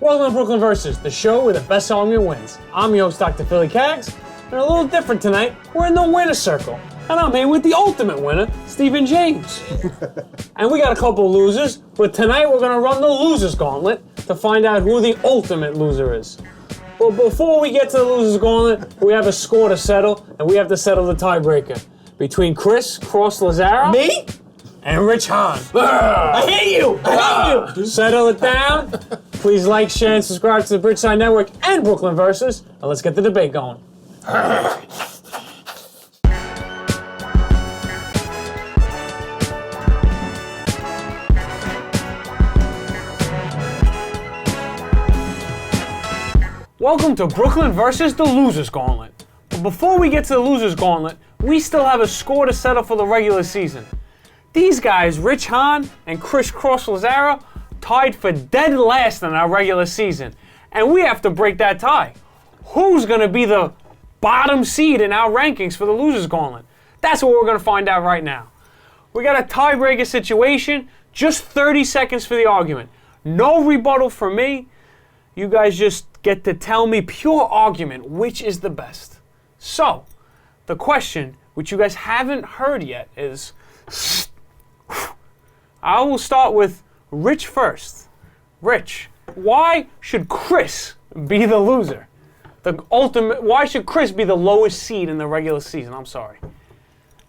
Welcome to Brooklyn Versus, the show where the best argument wins. I'm your host, Dr. Philly Cags, and a little different tonight, we're in the winner's circle. And I'm here with the ultimate winner, Stephen James. And we got a couple losers, but tonight we're going to run the loser's gauntlet to find out who the ultimate loser is. But before we get to the loser's gauntlet, we have a score to settle, and we have to settle the tiebreaker between Chris Cross Lazaro. Me? And Rich Hahn. I hate you! I hate you! Settle it down. Please like, share, and subscribe to the Bridgeside Network and Brooklyn Versus, and let's get the debate going. Welcome to Brooklyn Versus the Losers Gauntlet. But before we get to the Losers Gauntlet, we still have a score to settle for the regular season. These guys, Rich Hahn and Chris Cross Lazaro, tied for dead last in our regular season. And we have to break that tie. Who's going to be the bottom seed in our rankings for the Losers Gauntlet? That's what we're going to find out right now. We got a tiebreaker situation, just 30 seconds for the argument. No rebuttal from me. You guys just get to tell me pure argument, which is the best. So, the question, which you guys haven't heard yet, is... I will start with Rich first. Rich, why should Chris be the loser? Why should Chris be the lowest seed in the regular season? I'm sorry.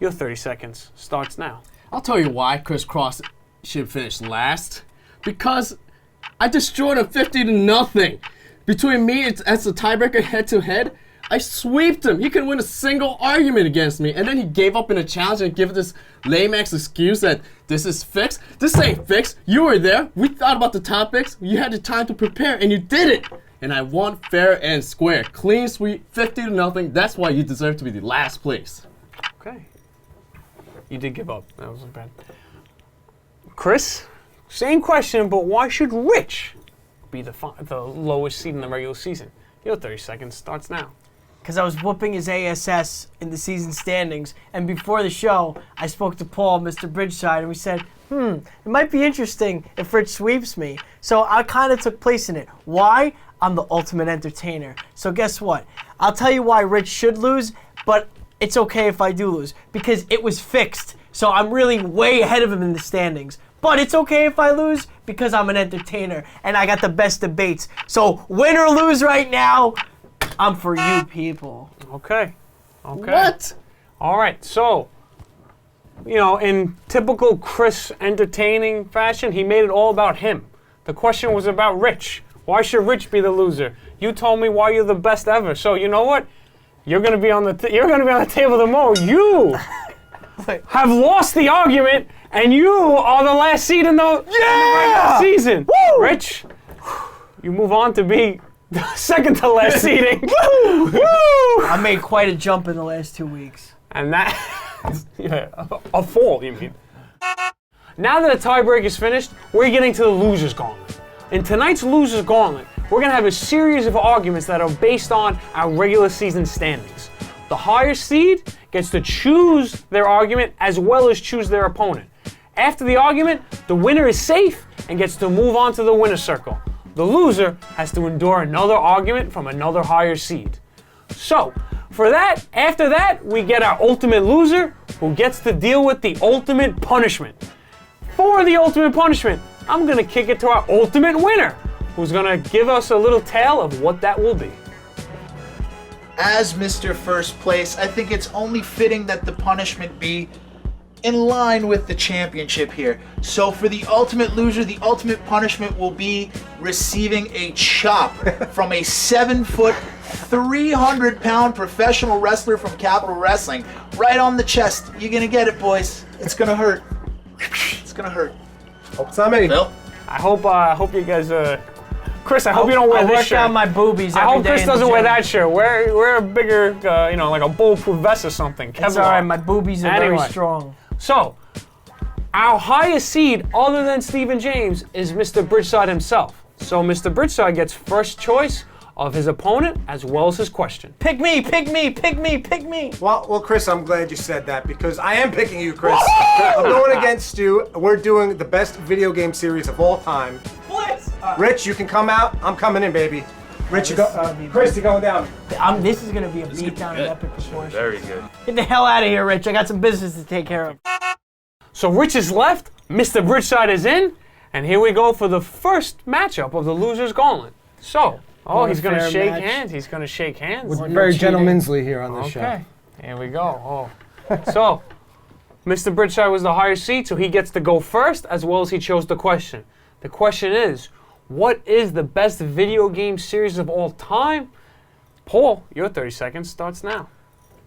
Your 30 seconds starts now. I'll tell you why Chris Cross should finish last. Because I destroyed him 50-0. Between me as a tiebreaker head-to-head, I sweeped him. He couldn't win a single argument against me. And then he gave up in a challenge and gave this lame-ass excuse that this is fixed. This ain't fixed. You were there. We thought about the topics. You had the time to prepare, and you did it. And I won fair and square. Clean sweep, 50-0. That's why you deserve to be the last place. Okay. You did give up. That wasn't bad. Chris, same question, but why should Rich be the lowest seed in the regular season? Your 30 seconds starts now. Because I was whooping his ASS in the season standings, and before the show, I spoke to Paul, Mr. Bridgeside, and we said, it might be interesting if Rich sweeps me. So I kind of took place in it. Why? I'm the ultimate entertainer. So guess what? I'll tell you why Rich should lose, but it's okay if I do lose, because it was fixed. So I'm really way ahead of him in the standings. But it's okay if I lose, because I'm an entertainer, and I got the best debates. So win or lose right now, I'm for you people. Okay. What? All right, so, in typical Chris entertaining fashion, he made it all about him. The question was about Rich. Why should Rich be the loser? You told me why you're the best ever. So you know what? You're gonna be on the table tomorrow. You have lost the argument, and you are the last seed in the regular season. Woo! Rich, you move on to be second to last seeding. Woo! Woo! I made quite a jump in the last 2 weeks. And that, a fall, you mean. Now that the tiebreak is finished, we're getting to the Loser's Gauntlet. In tonight's Loser's Gauntlet, we're going to have a series of arguments that are based on our regular season standings. The higher seed gets to choose their argument as well as choose their opponent. After the argument, the winner is safe and gets to move on to the winner's circle. The loser has to endure another argument from another higher seed. So, after that, we get our ultimate loser who gets to deal with the ultimate punishment. For the ultimate punishment, I'm going to kick it to our ultimate winner, who's going to give us a little tale of what that will be. As Mr. First Place, I think it's only fitting that the punishment be in line with the championship here. So for the ultimate loser, the ultimate punishment will be receiving a chop from a 7-foot, 300-pound professional wrestler from Capital Wrestling right on the chest. You're gonna get it, boys. It's gonna hurt. It's gonna hurt. Hope it's not me. Bill? I hope you guys, Chris, I hope you don't wear this shirt. I work out my boobies every I hope day Chris in the doesn't wear gym. that shirt. Wear a bigger, like a bulletproof vest or something. It's Kevlar. alright, my boobies are Anyway. very strong. So, our highest seed, other than Stephen James, is Mr. Bridgeside himself. So Mr. Bridgeside gets first choice of his opponent as well as his question. Pick me, pick me, pick me, pick me. Well, Chris, I'm glad you said that because I am picking you, Chris. I'm going against you. We're doing the best video game series of all time. Blitz! Rich, you can come out. I'm coming in, baby. Rich, you go. Chris, you going down. This is gonna be a beatdown of epic proportions. Very good. Get the hell out of here, Rich. I got some business to take care of. So Rich is left, Mr. Bridgeside is in, and here we go for the first matchup of the Losers Gauntlet. So, he's going to fair shake match. hands. He's going to shake hands. We're very gentlemanly here on this show. Okay, here we go. So, Mr. Bridgeside was the higher seed, so he gets to go first, as well as he chose the question. The question is, what is the best video game series of all time? Paul, your 30 seconds starts now.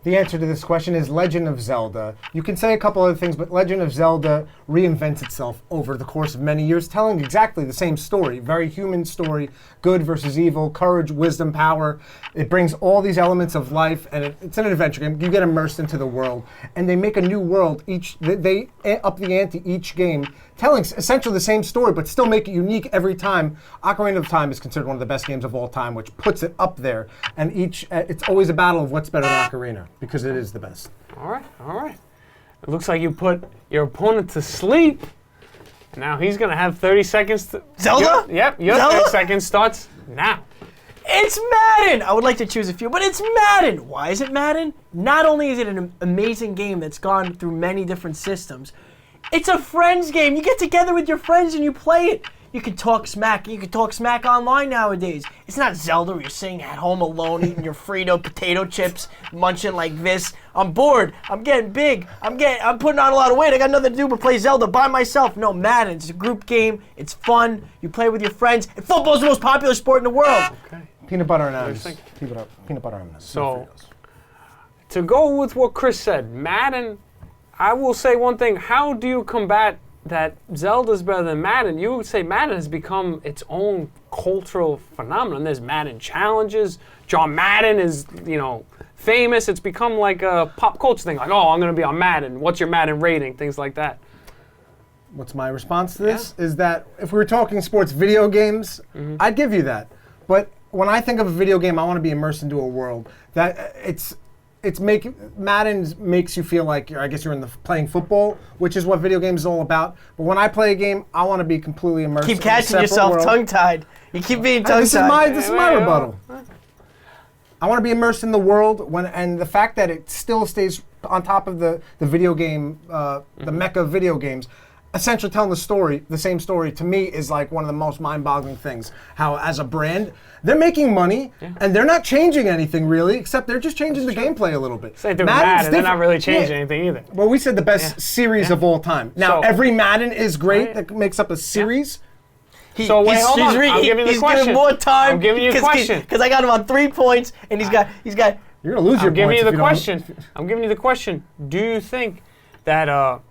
The answer to this question is Legend of Zelda. You can say a couple other things, but Legend of Zelda reinvents itself over the course of many years, telling exactly the same story. Very human story, good versus evil, courage, wisdom, power. It brings all these elements of life, and it's an adventure game. You get immersed into the world, and they make a new world. They up the ante each game, telling essentially the same story, but still make it unique every time. Ocarina of Time is considered one of the best games of all time, which puts it up there. And it's always a battle of what's better than Ocarina, because it is the best. All right. It looks like you put your opponent to sleep. Now he's going to have 30 seconds to... Zelda? Your Zelda? 30 seconds starts now. It's Madden! I would like to choose a few, but it's Madden! Why is it Madden? Not only is it an amazing game that's gone through many different systems, it's a friends game. You get together with your friends and you play it. You can talk smack. You can talk smack online nowadays. It's not Zelda where you're sitting at home alone eating your Frito potato chips, munching like this. I'm bored. I'm getting big. I'm putting on a lot of weight. I got nothing to do but play Zelda by myself. No, Madden. It's a group game. It's fun. You play with your friends. And football's the most popular sport in the world. Okay. Peanut butter and M&Ms. Peanut butter and M&Ms. So, to go with what Chris said, Madden, I will say one thing. How do you combat that Zelda's better than Madden? You would say Madden has become its own cultural phenomenon. There's Madden challenges. John Madden is, famous. It's become like a pop culture thing. Like, I'm going to be on Madden. What's your Madden rating? Things like that. What's my response to this? Is that if we were talking sports video games, I'd give you that. But when I think of a video game, I want to be immersed into a world that Madden makes you feel like I guess you're playing football, which is what video games is all about. But when I play a game, I want to be completely immersed. Keep in catching yourself tongue-tied. You keep being tongue-tied. This is my rebuttal. I want to be immersed in the world and the fact that it still stays on top of the video game, the mecca of video games. Essentially telling the same story, to me is like one of the most mind-boggling things. How as a brand, they're making money, and they're not changing anything really, except they're just changing the gameplay a little bit. Same thing with Madden, they're not really changing anything either. Well, we said the best series of all time. Now, every Madden is great, that makes up a series. Hold on, I'm giving you the question. He's getting more time. I'm giving you the question. Because I got him on 3 points, and he's got. You're gonna lose your points. I'm giving you the question. I'm giving you the question. Do you think that?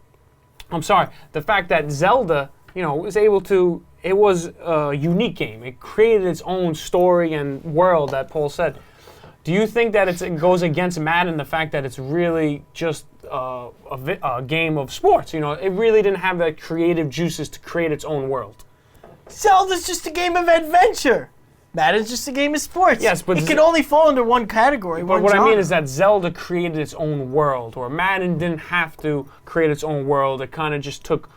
The fact that Zelda, was able to. It was a unique game. It created its own story and world that Paul said. Do you think that it goes against Madden, the fact that it's really just a game of sports? It really didn't have the creative juices to create its own world. Zelda's just a game of adventure. Madden's just a game of sports. Yes, but it can only fall under one category. But what I mean is that Zelda created its own world, or Madden didn't have to create its own world. It kind of just took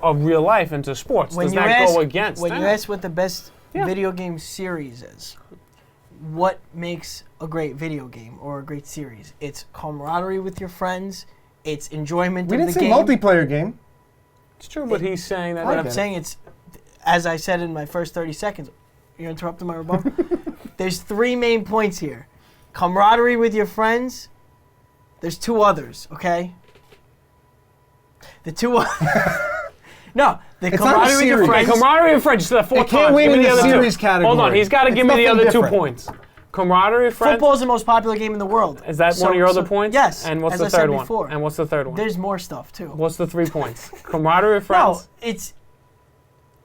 of real life into sports. Does that go against? When you ask what the best video game series is, what makes a great video game or a great series? It's camaraderie with your friends. It's enjoyment of the game. We didn't say multiplayer game. It's true, but he's saying that. I'm saying it's, as I said in my first 30 seconds. You're interrupting my rebuttal? There's 3 main points here. Camaraderie with your friends. There's 2 others, okay? The 2 No, the camaraderie with your friends. Camaraderie with friends, the 4 times. Can't win in the series category. Hold on, he's got to give me the other 2 points. Camaraderie with friends. Football is the most popular game in the world. Is that one of your other points? Yes. And what's the third one? And what's the third one? There's more stuff, too. What's the 3 points? Camaraderie with friends. No, it's...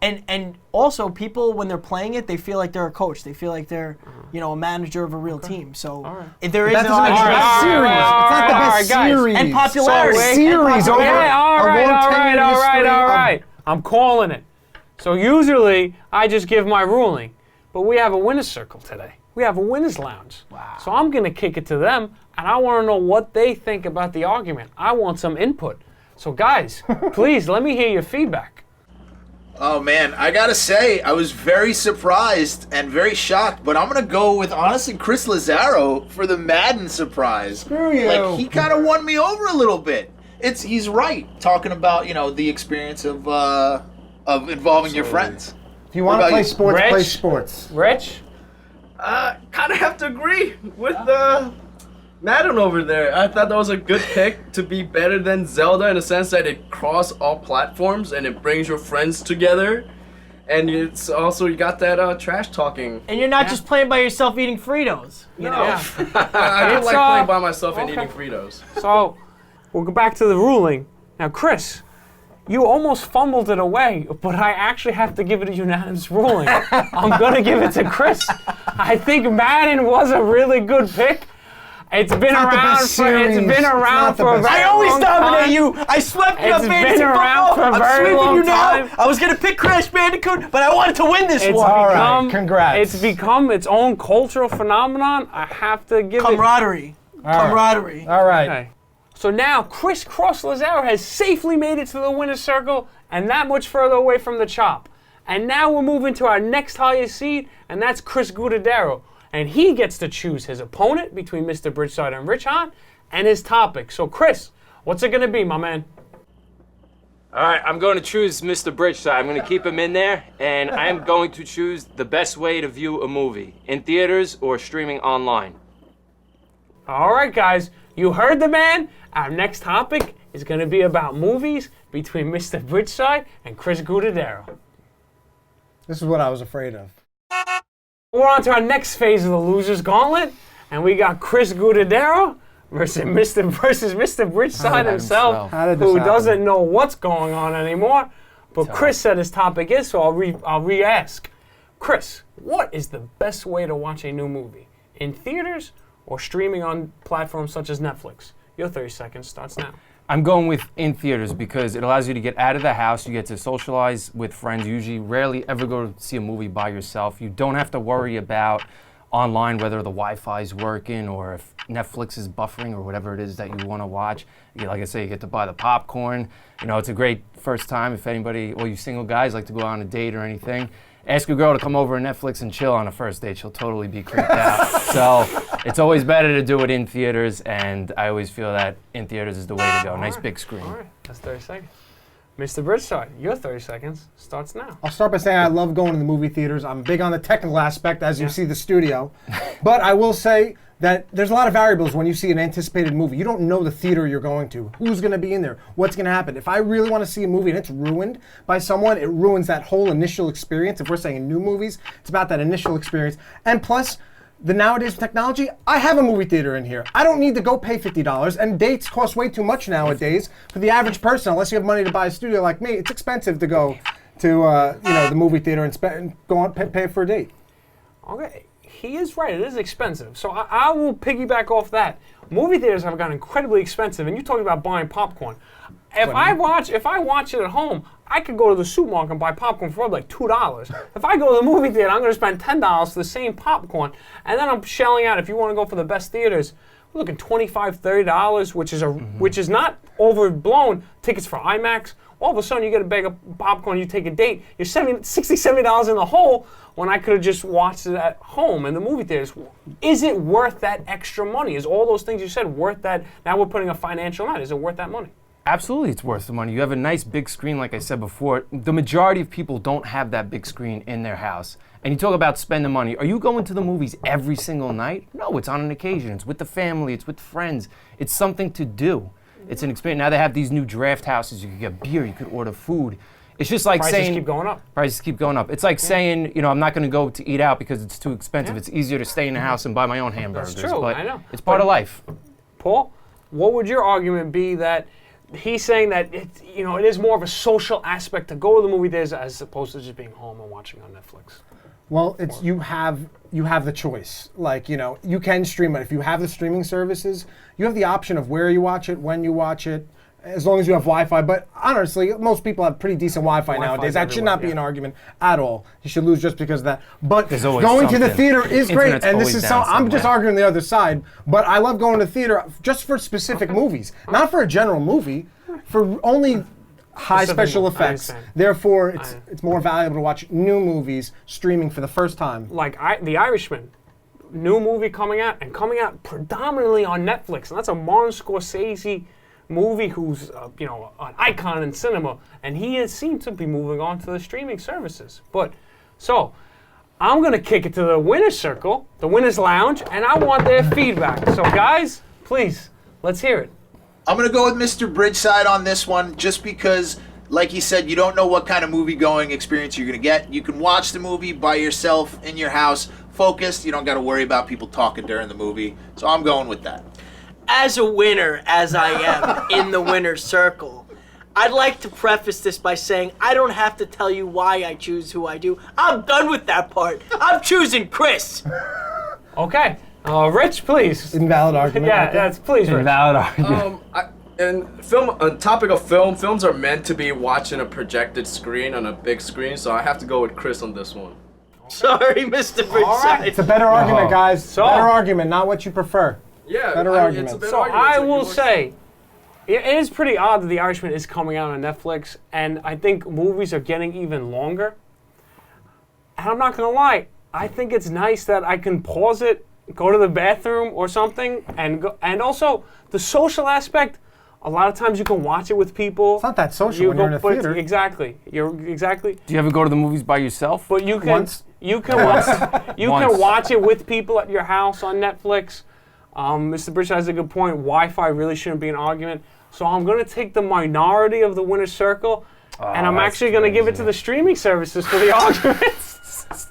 And also, people, when they're playing it, they feel like they're a coach. They feel like they're, a manager of a real team. So if there is It's not the best series. And popularity. Series over all right. I'm calling it. So usually, I just give my ruling. But we have a winner's circle today. We have a winner's lounge. Wow. So I'm going to kick it to them, and I want to know what they think about the argument. I want some input. So guys, please, let me hear your feedback. Oh man, I gotta say, I was very surprised and very shocked, but I'm gonna go with honestly Chris Lazaro for the Madden surprise. Screw you. Like he kind of won me over a little bit. He's right talking about the experience of involving your friends. If you want to about play you? sports, Rich? play sports. Rich? Kind of have to agree with Madden over there. I thought that was a good pick to be better than Zelda in the sense that it cross all platforms and it brings your friends together. And it's also, you got that trash talking. And you're not just playing by yourself eating Fritos. You know? Yeah. I do It's, like playing by myself and okay. eating Fritos. So, we'll go back to the ruling. Now, Chris, you almost fumbled it away, but I actually have to give it a unanimous ruling. I'm going to give it to Chris. I think Madden was a really good pick. It's been not the around best for it's series. been It's around not the for a best. very I always long dominate time. you. I swept you It's on been fantasy around football. for a I'm very sweeping long you now. time. I was gonna pick Crash Bandicoot, but I wanted to win this It's one. All right, become, congrats. It's become its own cultural phenomenon. I have to give Camaraderie. Camaraderie. All right. it. Okay. So now Chris Cross Lazaro has safely made it to the winner's circle and that much further away from the chop. And now we're moving to our next highest seed, and that's Chris Gudadero. And he gets to choose his opponent between Mr. Bridgeside and Rich Hahn and his topic. So Chris, what's it gonna be, my man? All right, I'm going to choose Mr. Bridgeside. I'm going to keep him in there, and I'm going to choose the best way to view a movie, in theaters or streaming online. All right, guys, you heard the man. Our next topic is going to be about movies between Mr. Bridgeside and Chris Gudadero. This is what I was afraid of. We're on to our next phase of the Losers Gauntlet, and we got Chris Gudadero versus Mr. Bridgeside himself, How did this who happen? doesn't know what's going on anymore. But Chris said his topic is, so I'll re-ask. Chris, what is the best way to watch a new movie? In theaters or streaming on platforms such as Netflix? Your 30 seconds starts now. I'm going with in theaters because it allows you to get out of the house. You get to socialize with friends. You usually rarely ever go to see a movie by yourself. You don't have to worry about online whether the Wi-Fi is working or if Netflix is buffering or whatever it is that you want to watch. Like I say, you get to buy the popcorn. You know, it's a great first time if anybody, all you single guys like to go on a date or anything. Ask a girl to come over to Netflix and chill on a first date. She'll totally be creeped out. So it's always better to do it in theaters, and I always feel that in theaters is the way to go. Nice big screen. All right, that's 30 seconds. Mr. Bridgeside, your 30 seconds starts now. I'll start by saying I love going to the movie theaters. I'm big on the technical aspect, as you see the studio. But I will say that there's a lot of variables when you see an anticipated movie. You don't know the theater you're going to, who's going to be in there, what's going to happen. If I really want to see a movie and it's ruined by someone, it ruins that whole initial experience. If we're saying new movies, it's about that initial experience. And plus, the nowadays technology, I have a movie theater in here. I don't need to go pay $50, and dates cost way too much nowadays for the average person. Unless you have money to buy a studio like me, it's expensive to go to the movie theater and go on pay for a date. Okay, he is right. It is expensive. So I will piggyback off that. Movie theaters have gotten incredibly expensive, and you talking about buying popcorn. If I watch it at home, I could go to the supermarket and buy popcorn for like $2. If I go to the movie theater, I'm going to spend $10 for the same popcorn, and then I'm shelling out. If you want to go for the best theaters, we're looking $25, $30, which is not overblown. Tickets for IMAX. All of a sudden, you get a bag of popcorn, you take a date, you're $60, $70 in the hole when I could have just watched it at home in the movie theaters. Is it worth that extra money? Is all those things you said worth that? Now we're putting a financial amount. Is it worth that money? Absolutely, it's worth the money. You have a nice big screen, like I said before. The majority of people don't have that big screen in their house. And you talk about spending money. Are you going to the movies every single night? No, it's on an occasion. It's with the family. It's with friends. It's something to do. It's an experience. Now they have these new draft houses. You could get beer. You could order food. It's just like Prices saying keep going up. Prices keep going up. It's like saying, I'm not going to go to eat out because it's too expensive. It's easier to stay in the house and buy my own hamburgers. That's true. But I know. it's part of life. Paul, what would your argument be that he's saying that it is more of a social aspect to go to the movie theaters as opposed to just being home and watching on Netflix? Well, it's you have the choice. Like, you can stream it. If you have the streaming services, you have the option of where you watch it, when you watch it, as long as you have Wi-Fi. But honestly, most people have pretty decent Wi-Fi nowadays. That should not be an argument at all. You should lose just because of that. But There's always going to the something. theater is great. Internet's And this always is down I'm just somewhere. arguing the other side. But I love going to the theater just for specific movies, not for a general movie. For only high Specific- special I effects. understand. Therefore, it's more valuable to watch new movies streaming for the first time. Like The Irishman, new movie coming out predominantly on Netflix, and that's a Martin Scorsese movie who's an icon in cinema, and he is seen to be moving on to the streaming services. But so I'm gonna kick it to the winner's circle, the winner's lounge, and I want their feedback. So guys, please, let's hear it. I'm going to go with Mr. Bridgeside on this one just because, like he said, you don't know what kind of movie-going experience you're going to get. You can watch the movie by yourself in your house, focused. You don't got to worry about people talking during the movie. So I'm going with that. As a winner, as I am in the winner's circle, I'd like to preface this by saying I don't have to tell you why I choose who I do. I'm done with that part. I'm choosing Chris. Okay, Rich, please. Invalid argument. Yeah, right there. that's please, Rich. Invalid argument. On topic of film, films are meant to be watching a projected screen on a big screen, so I have to go with Chris on this one. Sorry, Mr. Bridgeside. It's a better argument, guys. So- Better argument, not what you prefer. Yeah, Better argument. It's a better So argument. I It's will like say, it is pretty odd that The Irishman is coming out on Netflix, and I think movies are getting even longer. And I'm not gonna lie, I think it's nice that I can pause it, go to the bathroom or something, and go. And also the social aspect. A lot of times you can watch it with people. It's not that social when you're in a theater. Exactly. Exactly. Do you ever go to the movies by yourself? But you can Once. you can watch you can Once. watch it with people at your house on Netflix. Mr. Bridge has a good point. Wi-Fi really shouldn't be an argument. So I'm going to take the minority of the winner's circle, and I'm that's actually going to give it to crazy. the streaming services for the arguments.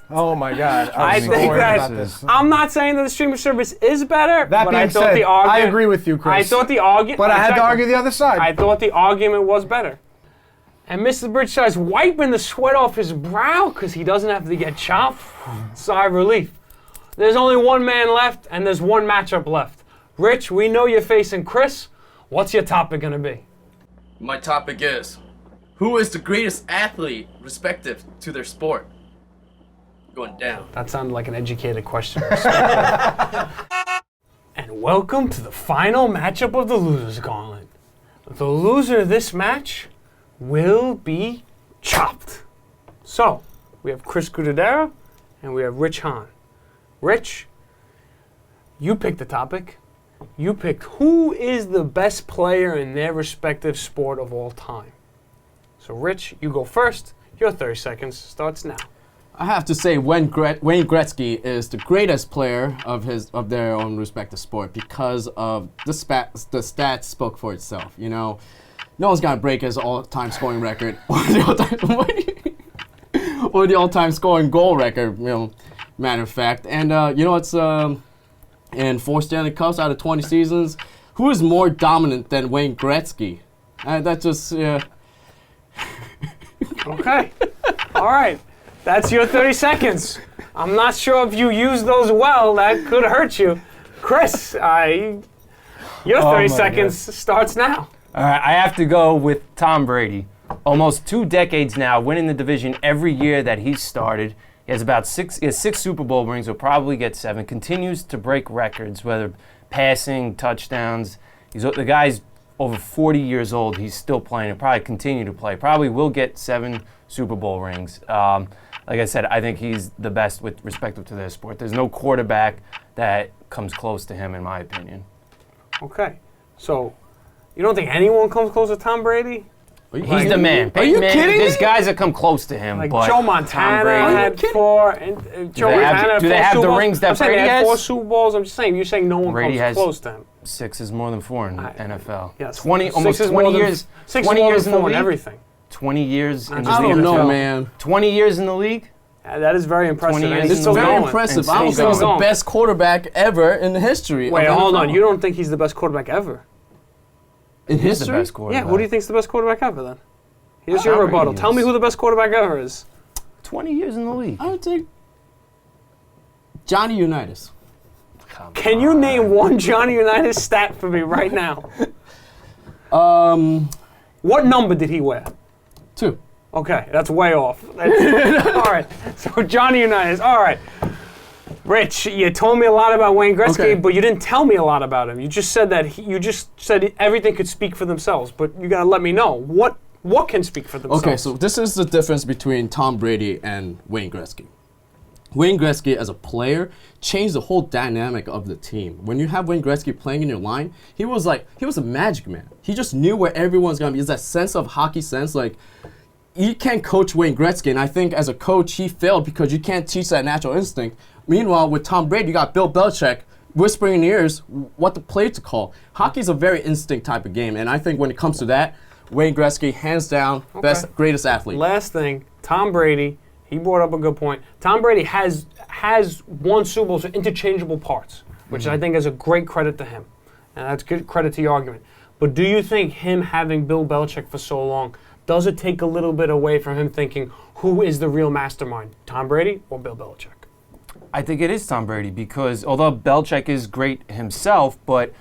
Oh my God. I I'm so think worried that about this. I'm not saying that the streaming service is better. That but being I thought said, the I argument, agree with you, Chris. I thought the argument. But I had to argue the other side. I thought the argument was better. And Mr. Bridgeside's wiping the sweat off his brow because he doesn't have to get chopped. Sigh of relief. There's only one man left, and there's one matchup left. Rich, we know you're facing Chris. What's your topic going to be? My topic is, who is the greatest athlete respective to their sport? Going down. That sounded like an educated question. And welcome to the final matchup of the Losers Gauntlet. The loser of this match will be chopped. So, we have Chris Gudadera and we have Rich Hahn. Rich, you picked the topic. You picked who is the best player in their respective sport of all time. So, Rich, you go first. Your 30 seconds starts now. I have to say Wayne Gretzky is the greatest player of their own respective sport because of the stats spoke for itself. You know, no one's gonna break his all-time scoring record or the all-time scoring goal record. You know, matter of fact, and it's in 4 Stanley Cups out of 20 seasons. Who is more dominant than Wayne Gretzky? That just Okay. All right. That's your 30 seconds. I'm not sure if you use those well. That could hurt you. Chris, your 30 seconds starts now. All right, I have to go with Tom Brady. Almost 2 decades now, winning the division every year that he started. He has he has 6 Super Bowl rings. Will probably get 7. Continues to break records, whether passing, touchdowns. The guy's over 40 years old. He's still playing and probably continue to play. Probably will get 7 Super Bowl rings. Like I said, I think he's the best with respect to their sport. There's no quarterback that comes close to him, in my opinion. Okay. So, you don't think anyone comes close to Tom Brady? He's the man. Are you Man, kidding There's me? guys that come close to him, Like but Joe Tom Montana Brady. had 4, and Joe they have- Montana had do they 4 have Super the Bowls? rings that I'm saying they Brady had 4 has? Super Bowls. I'm just saying, you're saying no one Brady comes has close to him. 6 is more than 4 in NFL. Yes. 20, 6 almost is 20 more than- years. 6 20 is more years than in the 4 in league. everything. 20 years in the I don't league. know, man. 20 years in the league. That is very impressive. 20 and years he's in still the Very league. going. impressive. And I don't still think he's the going. best quarterback ever in the history. Wait, of hold NFL. on. You don't think he's the best quarterback ever? in He's the history? best quarterback. Yeah, who do you think's the best quarterback ever then? Here's your Tom rebuttal. Brady Tell me is. who the best quarterback ever is. 20 years in the league. I would think Johnny Unitas. Can you name one Johnny Unitas stat for me right now? What number did he wear? 2. Okay, that's way off. All right, so Johnny Unitas. All right. Rich, you told me a lot about Wayne Gretzky, Okay. but you didn't tell me a lot about him. You just said that you just said everything could speak for themselves, but you gotta let me know. What what can speak for themselves? Okay, so this is the difference between Tom Brady and Wayne Gretzky. Wayne Gretzky, as a player, changed the whole dynamic of the team. When you have Wayne Gretzky playing in your line, he was a magic man. He just knew where everyone's gonna be. It's that sense of hockey sense, like, you can't coach Wayne Gretzky, and I think as a coach, he failed because you can't teach that natural instinct. Meanwhile, with Tom Brady, you got Bill Belichick whispering in the ears what the play to call. Hockey's a very instinct type of game, and I think when it comes to that, Wayne Gretzky, hands down, greatest athlete. Last thing, Tom Brady, he brought up a good point. Tom Brady has won Super Bowls with interchangeable parts, which I think is a great credit to him. And that's good credit to your argument. But do you think him having Bill Belichick for so long, does it take a little bit away from him thinking, who is the real mastermind, Tom Brady or Bill Belichick? I think it is Tom Brady because although Belichick is great himself, but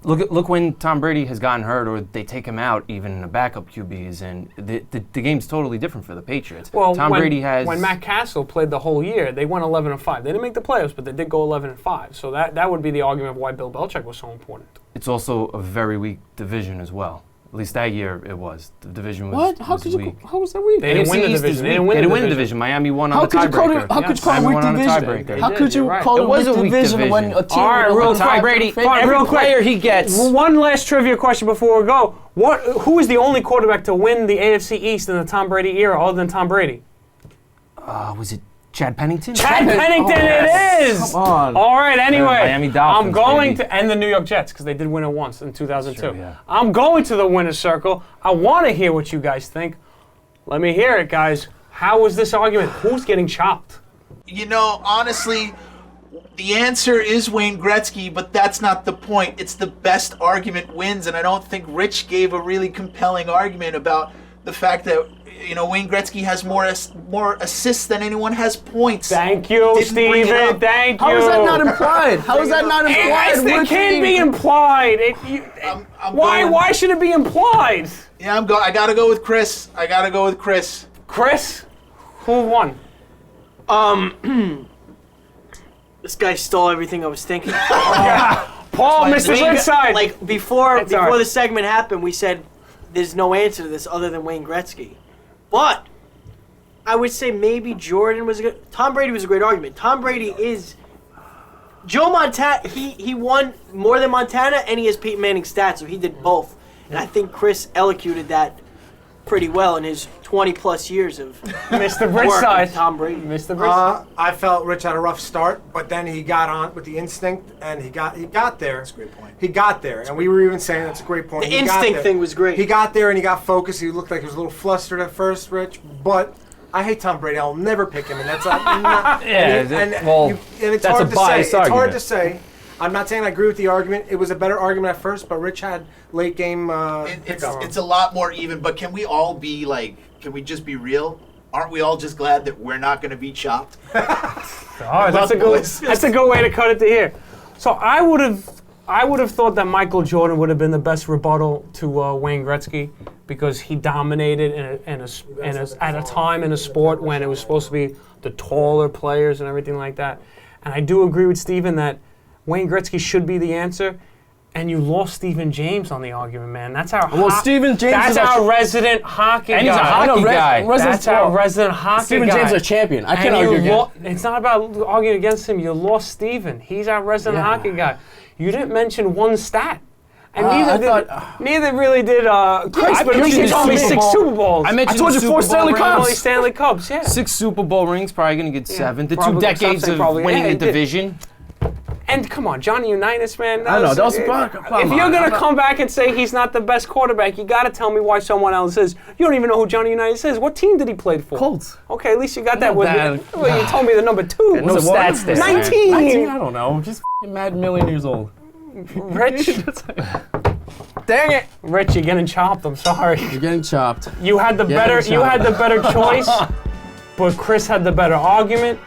look when Tom Brady has gotten hurt or they take him out, even in the backup QBs, and the game's totally different for the Patriots. Well, when Matt Castle played the whole year, they won 11-5. They didn't make the playoffs, but they did go 11-5. So that would be the argument of why Bill Belichick was so important. It's also a very weak division as well. At least that year it was. The division was What? How was that weak? They didn't win the division. They didn't win the division. Miami won on the tiebreaker. How could you call it a Miami weak won on a division? tiebreaker. How could you call it a weak division when a team? All right, real quick. Tom Brady, Real every quick. player he gets. One last trivia question before we go. Who is the only quarterback to win the AFC East in the Tom Brady era other than Tom Brady? Was it Chad Pennington? Chad Pennington, it is! Come on. All right, anyway. Miami Dolphins, I'm going baby. and the New York Jets, because they did win it once in 2002. True, yeah. I'm going to the winner's circle. I want to hear what you guys think. Let me hear it, guys. How was this argument? Who's getting chopped? You know, honestly, the answer is Wayne Gretzky, but that's not the point. It's the best argument wins, and I don't think Rich gave a really compelling argument about the fact that, you know, Wayne Gretzky has more assists than anyone has points. Thank you, Didn't bring it Steven. up. Thank you. How is that not implied? How is that not implied? It can't be implied. Why should it be implied? Yeah, I gotta go with Chris. Chris, who won? This guy stole everything I was thinking. Paul, Mr. Bridgeside. Like before It's all right. the segment happened, we said there's no answer to this other than Wayne Gretzky. But I would say maybe Jordan was a good. Tom Brady was a great argument. Tom Brady is Joe Montana. He won more than Montana, and he has Peyton Manning stats, so he did both. And I think Chris elocuted that pretty well in his 20-plus years of Mr. work Bridgeside. with Tom Brady. Mr. Bridgeside. I felt Rich had a rough start, but then he got on with the instinct, and he got there. That's a great point. He got there, and we were even saying that's a great point. The He got instinct there. thing was great. He got there, and he got focused. He looked like he was a little flustered at first, Rich, but I hate Tom Brady. I'll never pick him, and that's not. Yeah, and it's that's hard a to say. biased It's hard argument. to say. I'm not saying I agree with the argument. It was a better argument at first, but Rich had late game. It's a lot more even, but can we all be like, can we just be real? Aren't we all just glad that we're not going to be chopped? Oh, that's a good way to cut it to here. So I would have thought that Michael Jordan would have been the best rebuttal to Wayne Gretzky because he dominated at a time in a sport when it was supposed to be the taller players and everything like that. And I do agree with Steven that Wayne Gretzky should be the answer. And you lost Stephen James on the argument, man. That's our Stephen James That's is our resident hockey And guy. he's a hockey guy. That's our resident hockey Stephen guy. James is a champion. I can't And argue you against. It's not about arguing against him. You lost Stephen. He's our resident hockey guy. You didn't mention one stat. And neither really did Chris, but at least you told me 6 Super Bowls. I mentioned told you the 4 Super Bowl Stanley rings. Cups. Only Stanley Cups, yeah. 6 Super Bowl rings, probably going to get 7. The 2 probably, decades some say of probably, winning yeah, the he did. division. And come on, Johnny Unitas, man. I know, that was- if come you're on, going to come back and say he's not the best quarterback, you got to tell me why someone else is. You don't even know who Johnny Unitas is. What team did he play for? Colts. Okay, at least you got that with that. well, you told me the number 2. No Was it one? stats there. 19. 19? I don't know. I'm just mad million years old. Rich. Dang it. Rich, you're getting chopped. I'm sorry. You're getting chopped. You had the better choice, but Chris had the better argument.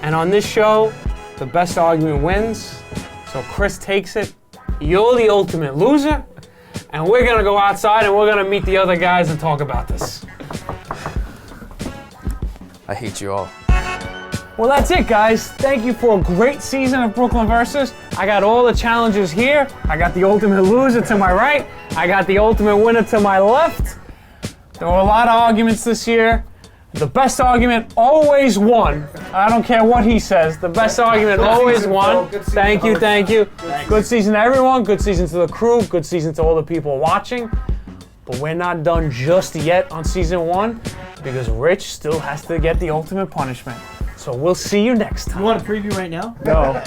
And on this show, the best argument wins. So Chris takes it. You're the ultimate loser. And we're going to go outside and we're going to meet the other guys and talk about this. I hate you all. Well, that's it, guys. Thank you for a great season of Brooklyn Versus. I got all the challengers here. I got the ultimate loser to my right. I got the ultimate winner to my left. There were a lot of arguments this year. The best argument always won. I don't care what he says. The best argument always season, won. Phil. Good season, Thank you, host. thank you. Good season to everyone. Good season to the crew. Good season to all the people watching. But we're not done just yet on season 1 because Rich still has to get the ultimate punishment. So we'll see you next time. You want a preview right now? No.